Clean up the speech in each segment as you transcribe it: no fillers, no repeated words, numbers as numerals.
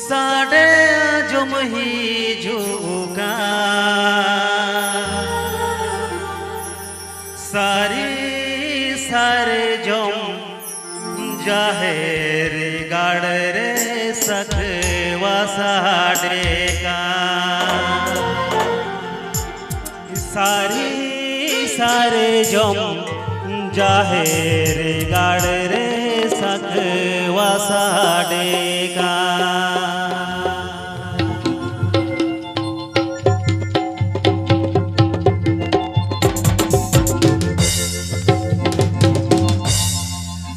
साढ़े जुम ही झुका सारी सारे जुम जाहिर गाड़ रे सकवा साढ़े का सारी सारे जुम जाहिर गाड़ रे सकवा साढ़े का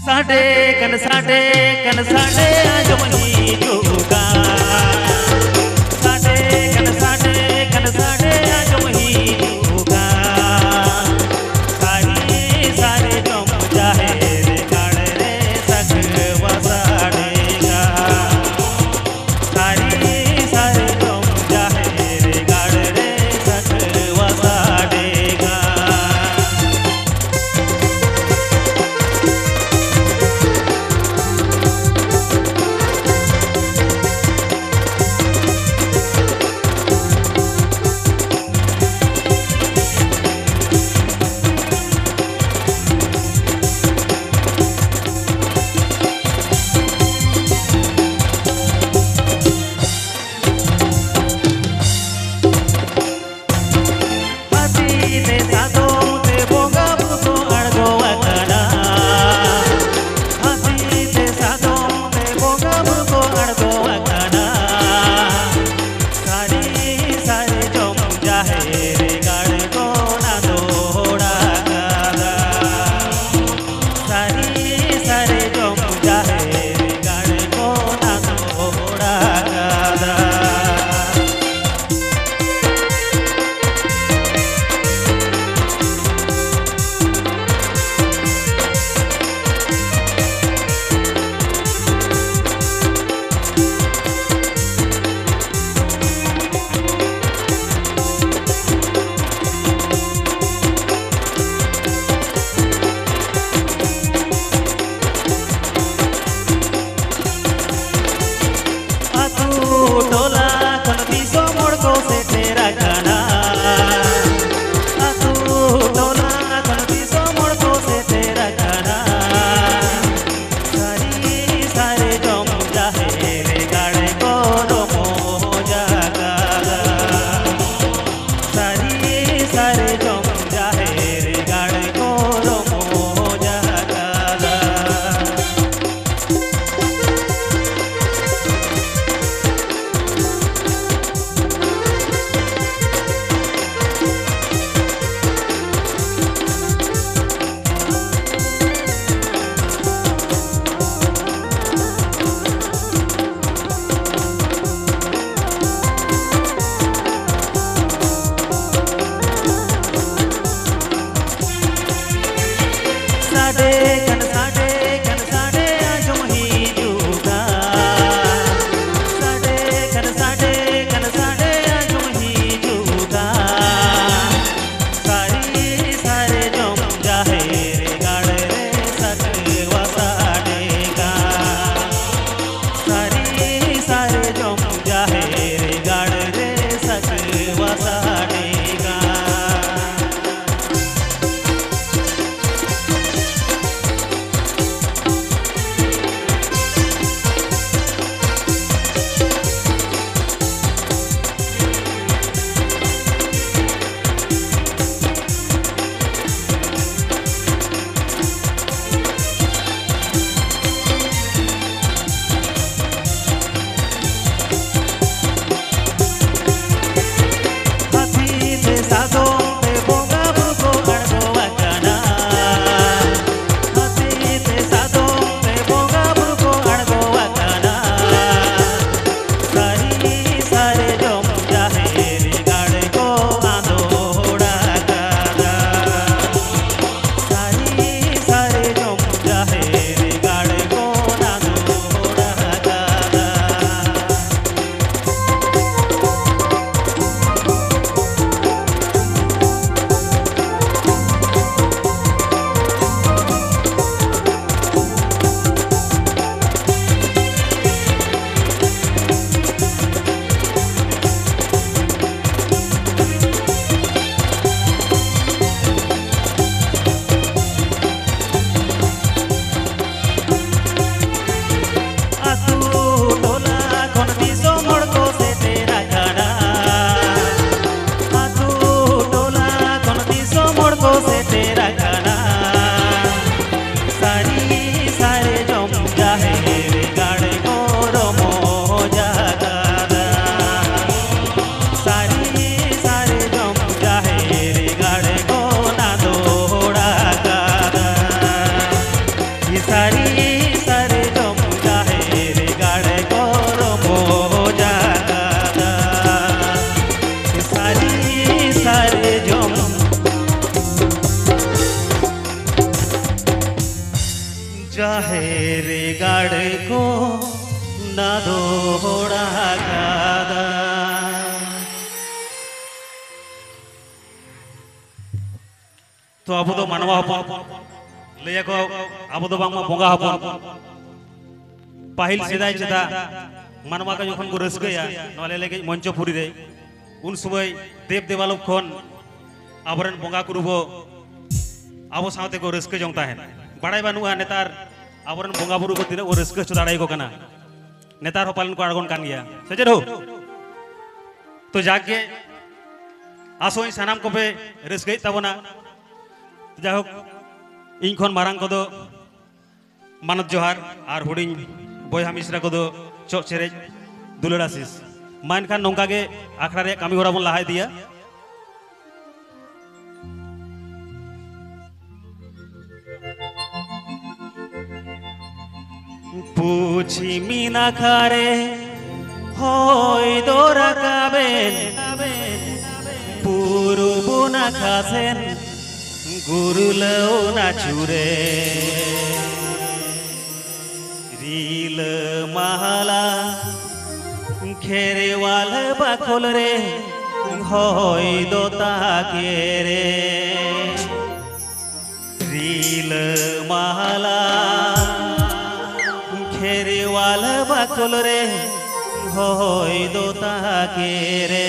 साढ़े कन साढ़े जुमही जुगा साढ़े कन साढ़े जुमही जुगा सारी सारे जुम जाहिर गाड़ रे सकवा साढ़े का सारी सारे जुम जाहिर गाड़ रे सकवा साढ़े का दोहरा कादा तो अब तो मानवा हपन लैया को अब तो बांग बंगा हपन पाहिल सेदाय चेदा मानवा का जखन को रस्कया नले लेगे मंचपुरी रे उन समय देव देवालोक खन आबरन बंगा कुरुबो अब सावते को रस्क जंगता है बड़ाई बानुआ नेतार आबरन बंगा बुरु को तिना वो रस्क चो दाड़ाई को कना नेतार हो पालन को आड़गोन कान गया सजेर हो तो जाके आसो सानाम को पे रस्क तबना जाहोक इन खन मारांग को दो मानत जोहार और हुडिंग बयहा मिश्रा को दो चोक चेरेज दुलर आशीष मान खान नौका के आखड़ा रे कामी होरा बन लहाय दिया पूछी मीना खारे होय दोरा काबेन पुरु बुना खासेन गुरुलो ना चुरे रील माला खेरे वाल बाखोल रे होय दोता के रे रील माला खेरे वाल बाखोल रे होय दोता के रे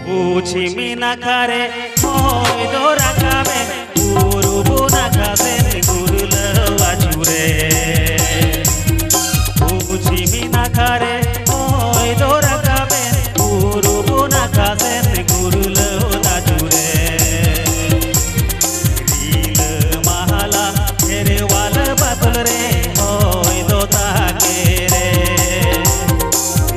पूछी मीना खारे होय दोरा काबे गुरु बुना खासे गुरुलो आचुरे पूछी मीना खारे होय दोरा काबे गुरु बुना खासे गुरुलो आचुरे रील माला तेरे वाल बातल रे होय दोता के रे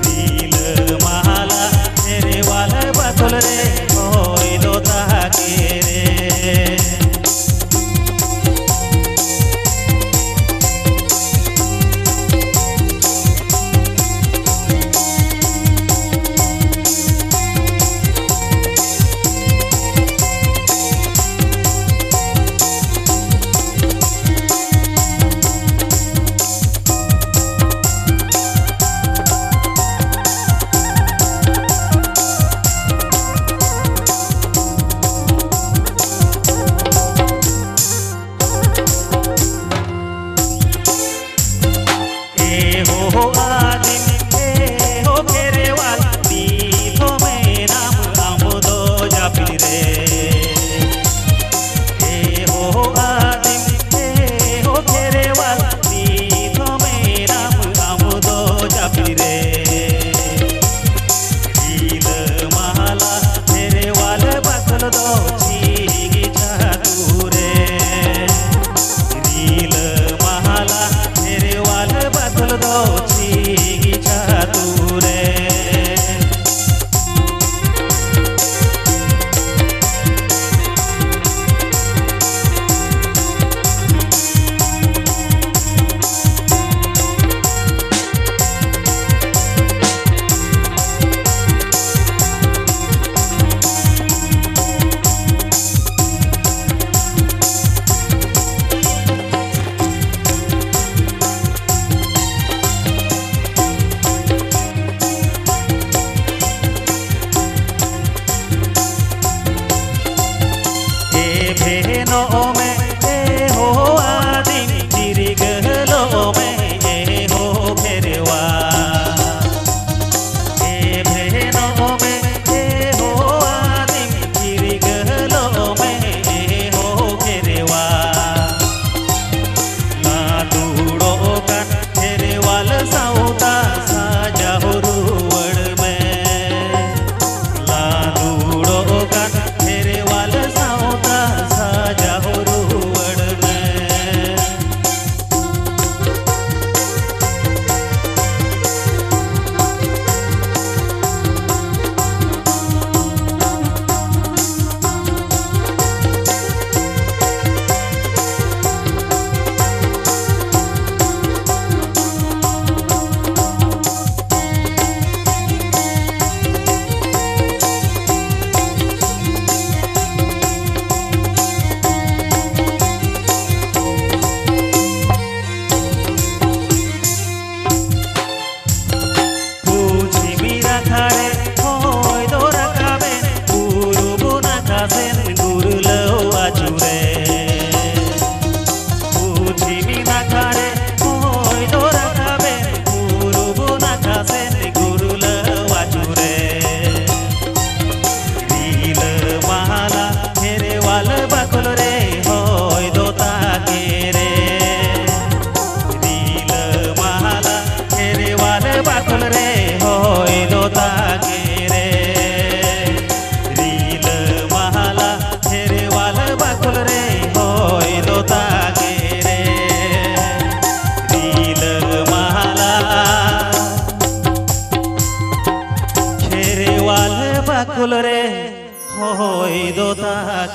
रील माला तेरे वाल बातल रे होय दोता के रे जा हो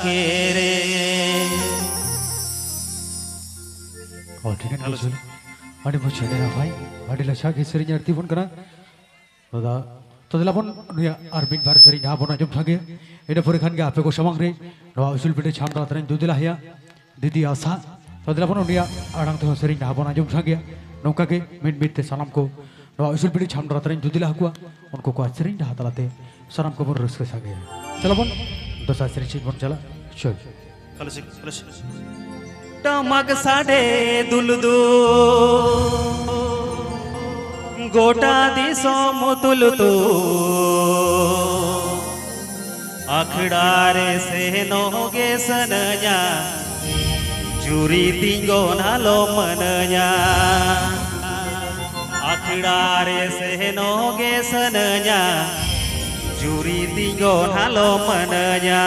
के रे ठीक है ना चलो अरे वो चले ना भाई अरे लशा के सरी जर्ती फोन करा तो दिलापन नुया अरबिन बार सरी ना बोना जब थागे इधर पूरे खान के आपे को समंग रे नवा उसल बेटे छाम रात रे दो दिला हिया दीदी आशा तो दिलापन नुया आड़ंग तो सरी ना बोना जब थागे नौका के मिट मिट ते सलाम को नवा उसल बेटे छाम रात रे दो दिला हुआ उनको को सरी ना हाथलाते सलाम को बोल रस के सागे चलो बन दस सरी चीज बन चला चल टमक साडे दुलदू गोटा दिसो मुतुलतू अखड़ारे से नोगे सनया जुरी तिंगो नालो मनया अखड़ारे से नोगे सनया जुरी तिंगो नालो मनया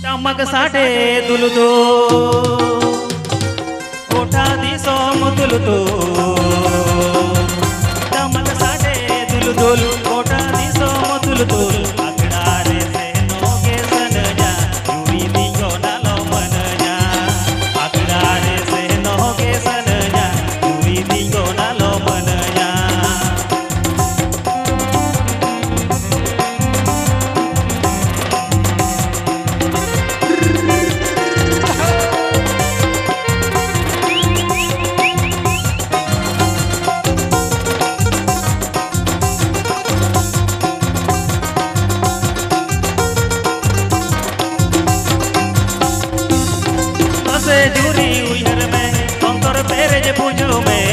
टमक साडे दुलदो गोटा दिसो मुतुलतू टमक साडे दुलदुल गोटा दिसो मुतुलतू अखड़ारे से नोगे सनया जुरी दिगो नालो मनया अखड़ारे से नोगे सनया जुरी दिगो नालो मनया जुरी उहर में अंतर पेरेज पूजो में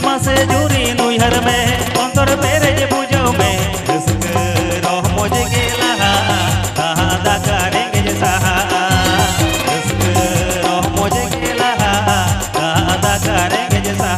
मसे जुरी नुहर में अंतर पेरेज पूजो में रसक रोह मोजे के लहा कहा दा करेंगे जैसा रसक रोह मोजे के लहा कहा दा करेंगे जैसा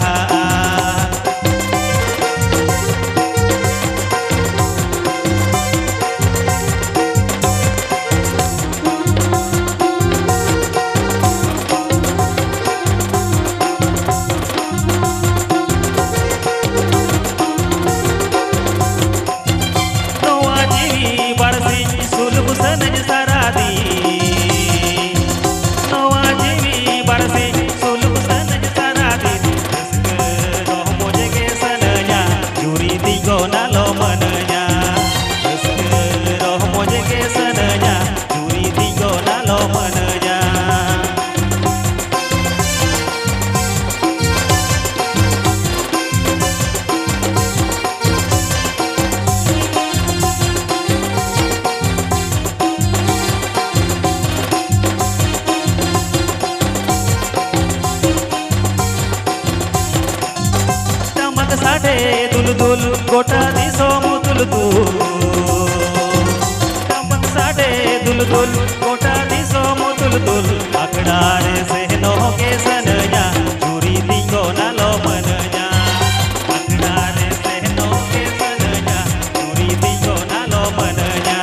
साडे दुलदुल गोटा दिसो मुतुलतू टमक साडे दुलदुल गोटा दिसो मुतुलतू अखड़ारे से नोगे सनया जुरी दिगो नालो मनया अखड़ारे से नोगे सनया जुरी दिगो नालो मनया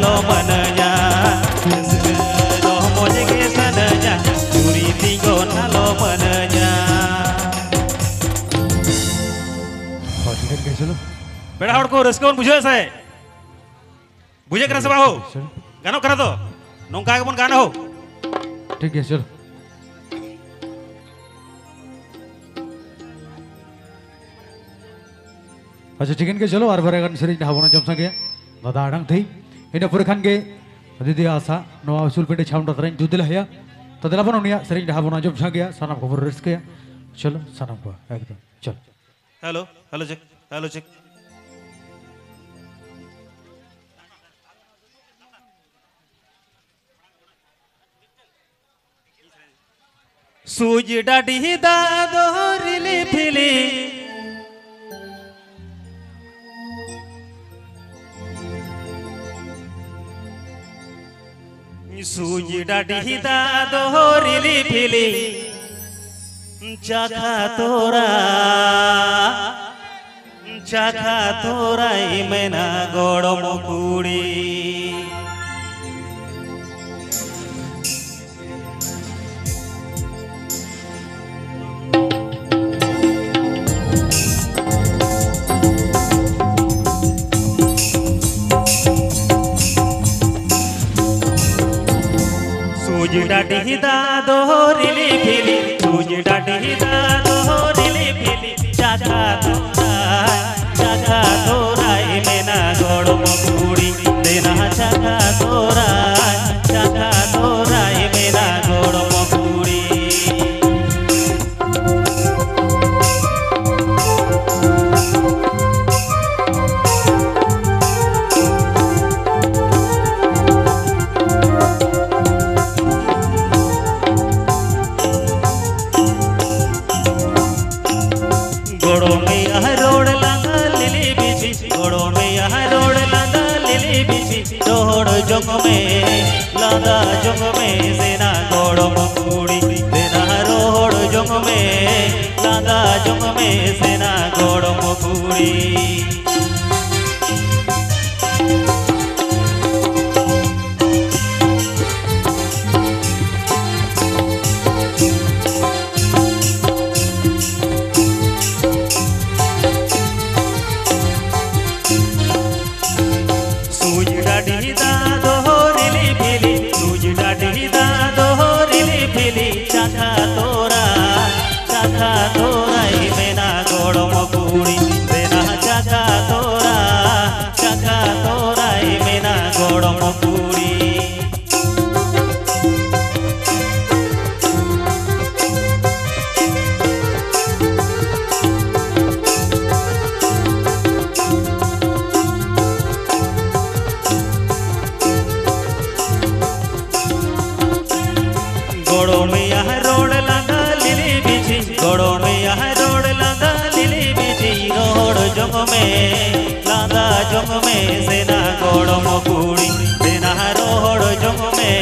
nalo mananya moje ke sananya curi tinggo nalo mananya ठीक है चलो बेड़ा हड़ को रसकवन बुझे से बुझे करा सबा हो चलो गानो करा तो नोंका के बन गाना हो ठीक है चलो अच्छा ठीक है चलो बार kan sering habona jam sange dada adang thei ina pore khan ge didi asa no asul pete chaun ratran judil haya tadela bon unia sering habona jam sange sanam khobor risk ya चलो sanam ko ekdom चल hello hello check सूज daddy दादो रिली फिली सूज daddy दादो रिली फिली चाखा तोरा इमेना गोड़ मुकुड़ी सूज daddy दादो रिली फिली सूज daddy दादो रिली फिली चाखा तोरा इमेना गोड़ मुकुड़ी देना चाखा तोरा इमेना गोड़ मुकुड़ी गोड़ों में यह रोड लगा लिली बिछी गोड़ों में यह रोड लगा लिली बिछी रोड जोंग में लगा जोंग में सेना गोड़ मुकुड़ी सेना रोड जोंग में लगा जोंग में सेना गोड़ मुकुड़ी गोड़ों में यह रोड लगा लिली बिछी गोड़ों में यह रोड लगा लिली बिछी रोड जोंग में लगा जोंग में सेना गोड़ मुकुड़ी सेना रोड जोंग में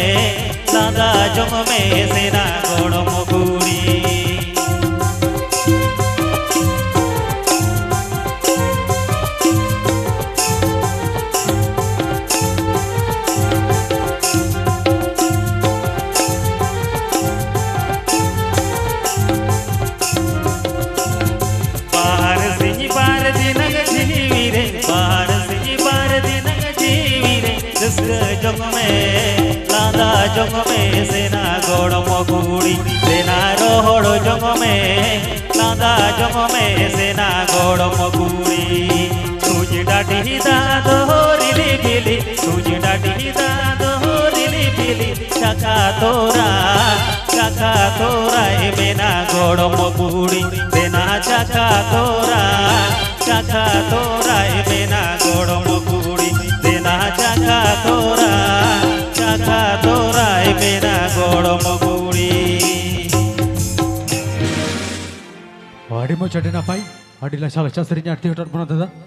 लगा जोंग में सेना गोड़ मुकुड़ी जोंग में लादा जोंग में सेना गोड़ मुकुड़ी सेना रोड जोंग में लादा जोंग में सेना गोड़ मुकुड़ी सूज डाडी दादो रिली फिली सूज डाडी दादो रिली फिली चाखा तोरा इमेना गोड़ मुकुड़ी सेना चाखा तोरा इमेना गोड़ मुकुड़ी सेना चाखा तोरा इमेना गोड़ मुकुड़ी Adi mau jadi napai? Adi lah salah satu serinya arti hotel pernah ada.